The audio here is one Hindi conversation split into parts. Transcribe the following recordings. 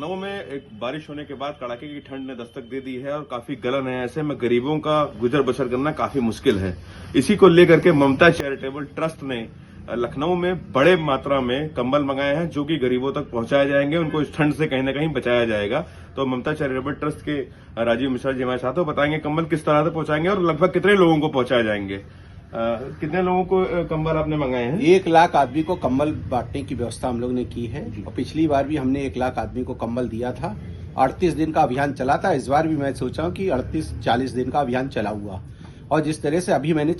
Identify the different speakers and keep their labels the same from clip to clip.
Speaker 1: लखनऊ में एक बारिश होने के बाद कड़ाके की ठंड ने दस्तक दे दी है और काफी गलन है। ऐसे में गरीबों का गुजर बसर करना काफी मुश्किल है। इसी को लेकर के ममता चैरिटेबल ट्रस्ट ने लखनऊ में बड़े मात्रा में कंबल मंगाए हैं, जो कि गरीबों तक पहुंचाए जाएंगे, उनको इस ठंड से कहीं ना कहीं बचाया जाएगा। तो ममता चैरिटेबल ट्रस्ट के राजीव मिश्रा जी हमारे साथ हो, बताएंगे कंबल किस तरह से पहुंचाएंगे और लगभग कितने लोगों को पहुंचाए जाएंगे। कितने लोगों को कंबल आपने मंगाए हैं?
Speaker 2: 1 लाख आदमी को कंबल बांटने की व्यवस्था हम लोग ने की है और पिछली बार भी हमने 1 लाख आदमी को कंबल दिया था। 38 दिन का अभियान चला था। इस बार भी मैं सोचा हूँ कि 38-40 दिन का अभियान चला हुआ और जिस तरह से अभी मैंने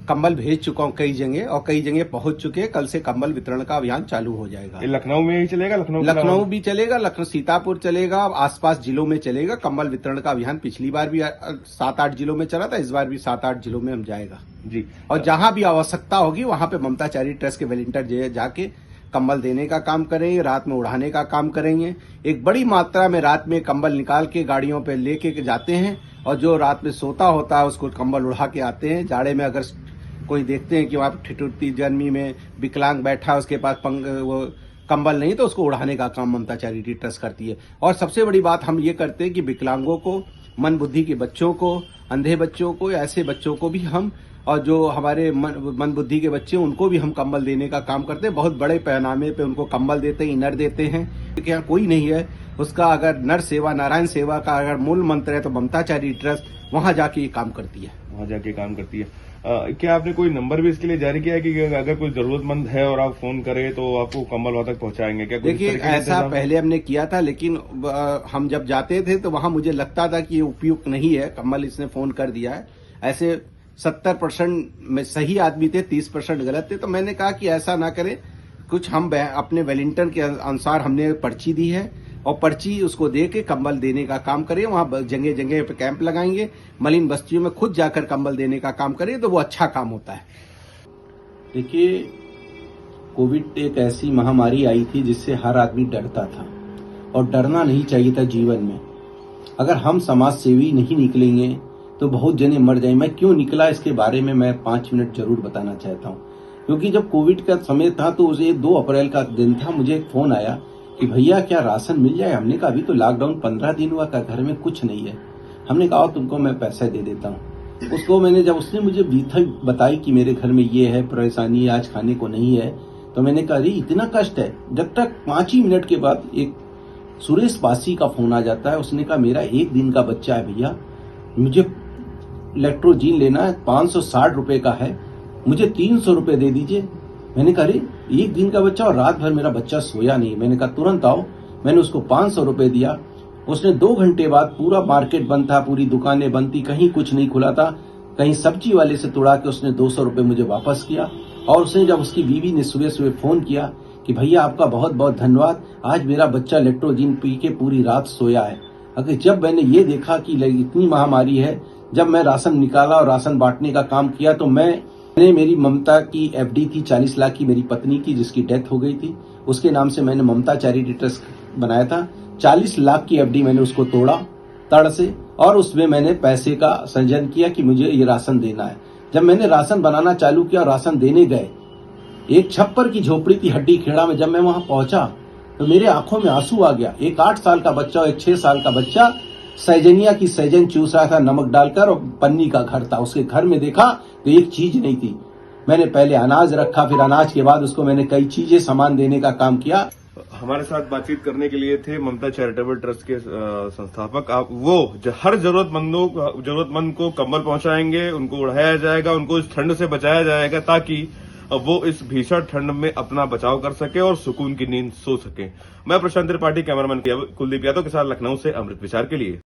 Speaker 2: कंबल भेज चुका हूँ कई जगह और कई जगह पहुंच चुके हैं। कल से कंबल वितरण का अभियान चालू हो जाएगा।
Speaker 1: लखनऊ में ही चलेगा?
Speaker 2: लखनऊ भी चलेगा, लखनऊ सीतापुर चलेगा, आसपास जिलों में चलेगा। कंबल वितरण का अभियान पिछली बार भी 7-8 जिलों में चला था, इस बार भी 7-8 जिलों में हम जाएगा
Speaker 1: जी।
Speaker 2: और जहां भी आवश्यकता होगी वहां पे ममता चैरिटी ट्रस्ट के वॉलंटियर जाके कंबल देने का काम करेंगे, रात में उड़ाने का काम करेंगे। एक बड़ी मात्रा में रात में कंबल निकाल के गाड़ियों पे लेके जाते हैं और जो रात में सोता होता है उसको कंबल उड़ा के आते हैं। जाड़े में अगर कोई देखते हैं कि वहां ठिठुरती गर्मी में विकलांग बैठा है, उसके पास वो कंबल नहीं, तो उसको उड़ाने का काम ममता चैरिटी ट्रस्ट करती है। और सबसे बड़ी बात हम ये करते हैं कि विकलांगों को, मन बुद्धि के बच्चों को, अंधे बच्चों को, ऐसे बच्चों को भी हम, और जो हमारे मन बुद्धि के बच्चे उनको भी हम कंबल देने का काम करते हैं। बहुत बड़े पैमाने पे उनको कंबल देते हैं, इनर देते हैं। क्योंकि यहाँ कोई नहीं है उसका, अगर नर सेवा नारायण सेवा का अगर मूल मंत्र है तो ममता चैरिटी ट्रस्ट वहां जाके ये काम करती है।
Speaker 1: वहां जाके काम करती है। क्या आपने कोई नंबर भी इसके लिए जारी किया है कि अगर कोई जरूरतमंद है और आप फोन करें तो आपको कंबल वहां तक पहुंचाएंगे? क्या
Speaker 2: देखिए, ऐसा पहले हमने किया था, लेकिन हम जब जाते थे तो वहां मुझे लगता था कि ये उपयुक्त नहीं है कंबल, इसने फोन कर दिया है। ऐसे 70% में सही आदमी थे, 30% गलत थे। तो मैंने कहा कि ऐसा ना करें, कुछ हम अपने वॉलंटियर के अनुसार हमने पर्ची दी है और पर्ची उसको दे के कंबल देने का काम करें। वहां जगह जगह पे कैंप लगाएंगे, मलिन बस्तियों में खुद जाकर कंबल देने का काम करें, तो वो अच्छा काम होता है। देखिए, कोविड एक ऐसी महामारी आई थी जिससे हर आदमी डरता था और डरना नहीं चाहिए था जीवन में। अगर हम समाज सेवी नहीं निकलेंगे तो बहुत जने मर जाए। मैं क्यों निकला इसके बारे में मैं 5 मिनट जरूर बताना चाहता हूँ। क्योंकि जब कोविड का समय था तो उसे 2 अप्रैल का दिन था, मुझे एक फोन आया कि भैया क्या राशन मिल जाए। हमने कहा अभी तो लॉकडाउन 15 दिन हुआ, का घर में कुछ नहीं है। हमने कहा तुमको मैं पैसा दे देता हूँ। उसको मैंने, जब उसने मुझे बीता बताई कि मेरे घर में ये है परेशानी, आज खाने को नहीं है, तो मैंने कहा अरे इतना कष्ट है। जब तक 5 ही मिनट के बाद एक सुरेश बासी का फोन आ जाता है। उसने कहा मेरा 1 दिन का बच्चा है भैया, मुझे इलेक्ट्रोजीन लेना है, 560 रुपए का है, मुझे 300 रुपए दे दीजिए। मैंने कहा अरे 1 दिन का बच्चा और रात भर मेरा बच्चा सोया नहीं। मैंने कहा तुरंत आओ। मैंने उसको 500 रुपए दिया। उसने 2 घंटे बाद, पूरा मार्केट बंद था, पूरी दुकानें बंद थी, कहीं कुछ नहीं खुला था, कहीं सब्जी वाले से तुड़ा के उसने 200 रुपए मुझे वापस किया। और उसने, जब उसकी बीवी ने सुबह सुबह फोन किया कि भैया आपका बहुत बहुत धन्यवाद, आज मेरा बच्चा इलेक्ट्रोजीन पी के पूरी रात सोया है। अगर जब मैंने ये देखा कि इतनी महामारी है, जब मैं राशन निकाला और राशन बांटने का काम किया, तो मैंने मेरी ममता की एफडी थी 40 लाख की, मेरी पत्नी की जिसकी डेथ हो गई थी, उसके नाम से मैंने ममता चैरिटी ट्रस्ट बनाया था। 40 लाख की एफडी मैंने उसको तोड़ा तड़ से और उसमें मैंने पैसे का सृजन किया कि मुझे ये राशन देना है। जब मैंने राशन बनाना चालू किया और राशन देने गए, एक छप्पर की झोपड़ी थी हड्डी खेड़ा में, जब मैं वहां पहुंचा तो मेरे आंखों में आंसू आ गया। एक 8 साल का बच्चा और एक 6 साल का बच्चा सैजनिया की सैजन चूस रहा था नमक डालकर, और पन्नी का घर था। उसके घर में देखा तो एक चीज नहीं थी। मैंने पहले अनाज रखा, फिर अनाज के बाद उसको मैंने कई चीजें सामान देने का काम किया।
Speaker 1: हमारे साथ बातचीत करने के लिए थे ममता चैरिटेबल ट्रस्ट के संस्थापक। आप वो हर जरूरतमंद को कंबल पहुंचाएंगे, उनको उड़ाया जाएगा, उनको इस ठंड से बचाया जाएगा, ताकि वो इस भीषण ठंड में अपना बचाव कर सके और सुकून की नींद सो सके। मैं प्रशांत त्रिपाठी, कैमरामैन कुलदीप यादव के साथ लखनऊ से अमृत विचार के लिए।